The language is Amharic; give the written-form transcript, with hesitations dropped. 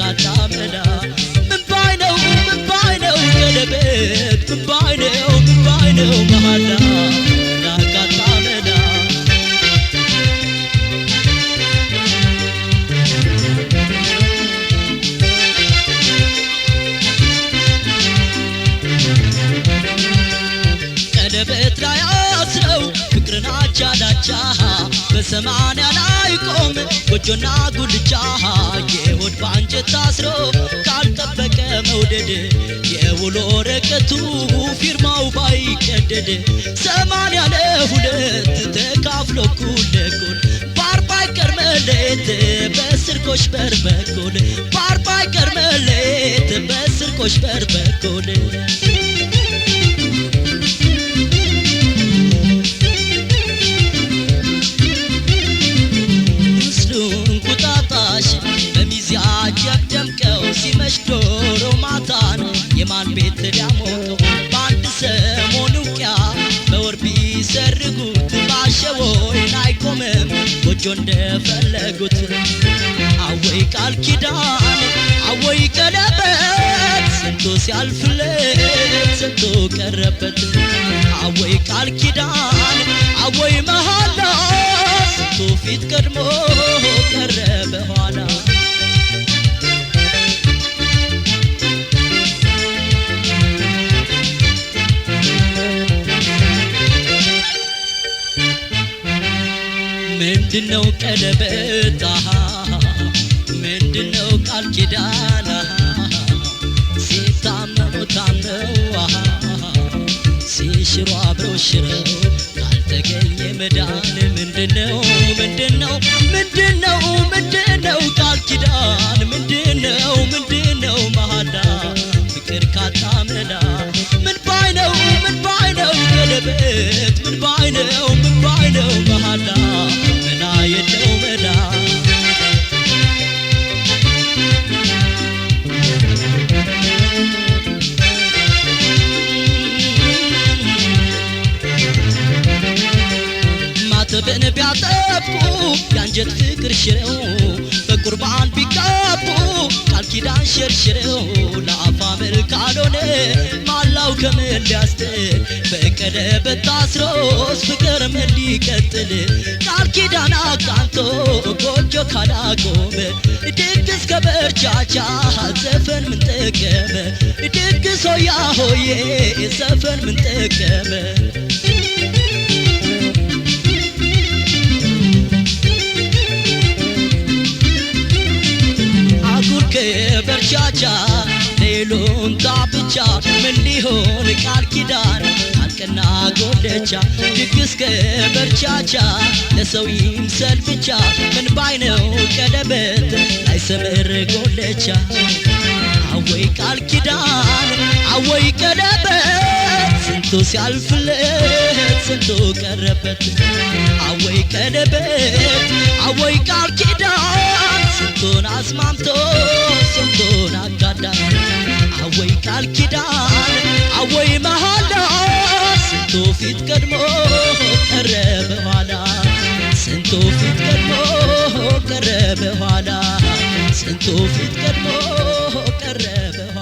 ካጣመዳ ምን ባይነው ቀለበት ምን ባይነው መሃላ ካጣመዳ ቀለበት ላይ አስረው ፍቅርን አቻዳቻ በሰማንያ ላይ ቆም ጎጆና ጉልቻ የሆድ ባንጀት ታስሮ ካልጠበቀ መውደድ የውሎ ወረቀቱ ፊርማው ባይቀደድ 82 ተካፍሎ እኩል ለእኩል በአርባ ይቀር መለየት በስርቆሽ በር በኩል በአርባ ይቀር መለየት በስርቆሽ በር በኩል ሲመሽ ዶሮ ማታን የማን ቤት ሊያሞቀው በአንድ ሰሞን ውቂያ በወር ቢሰርጉት ባሸወይን አይቆምም ጎጆ እንደፈለጉት አወይ ቃል ኪዳን አወይ ቀለበት ስንቱ ሲያልፍለት ስንቱ ቀረበት አወይ ቃል ኪዳን አወይ መሃላ ስንቱ ፊት ቀድሞ ቀረ በኋላ ምንድነው ቀለበት ምንድነው ቃል ኪዳን ሲታመኑ ታምነው ሲሽሩ አብረው ሽረው ካልተገኘ መዳን ምንድነው ቃል ኪዳን ምንድነው መሃላ ፍቅር ካጣመዳ ምን ባይነው ቀለበት ምን ባይነው መሃላ መና የለው መላ ማተብን ቢያጠብቁ ያንጀት ፍቅር ሽረው በቁርባን ቢጋቡ ቃል ኪዳን ሸርሽረው ለአፋ መልካልሆነ ማላው ከምን ሊያስጥል በቀለበት ታስሮስ ፍቅር ምን ሊቀጥል ቃል ኪዳን አቃንቶ ጎጆ ካላቆመ ድግስ ከበርቻቻ ዘፈን ምን ጠቀመ ድግስ ሆያ ሆዬ ዘፈን ምን ጠቀመ በርቻቻ ሌሎን ታብቻ ምን ሊሆን ቃል ኪዳን ካልቀና ጎደቻ ድግስ ከበርቻቻ ለሰው ይምሰል ብቻ ምን ባይነው ቀለበት አይሰምር ጎደቻ አወይ ቃል ኪዳን አወይ ቀለበት ስንቱ ሲያልፍለት ስንቱ ቀረበት አወይ ቀለበት አወይ ቃል ኪዳን ስንቱን አስማምቶ ስንቱን አጋዳ አወይ ቃል ኪዳን አወይ መሃላ ስንቱ ፊት ቀድሞ ቀረ በኋላ ስንቱ ፊት ቀድሞ ቀረ በኋላ ስንቱ ፊት ቀድሞ ቀረ በኋላ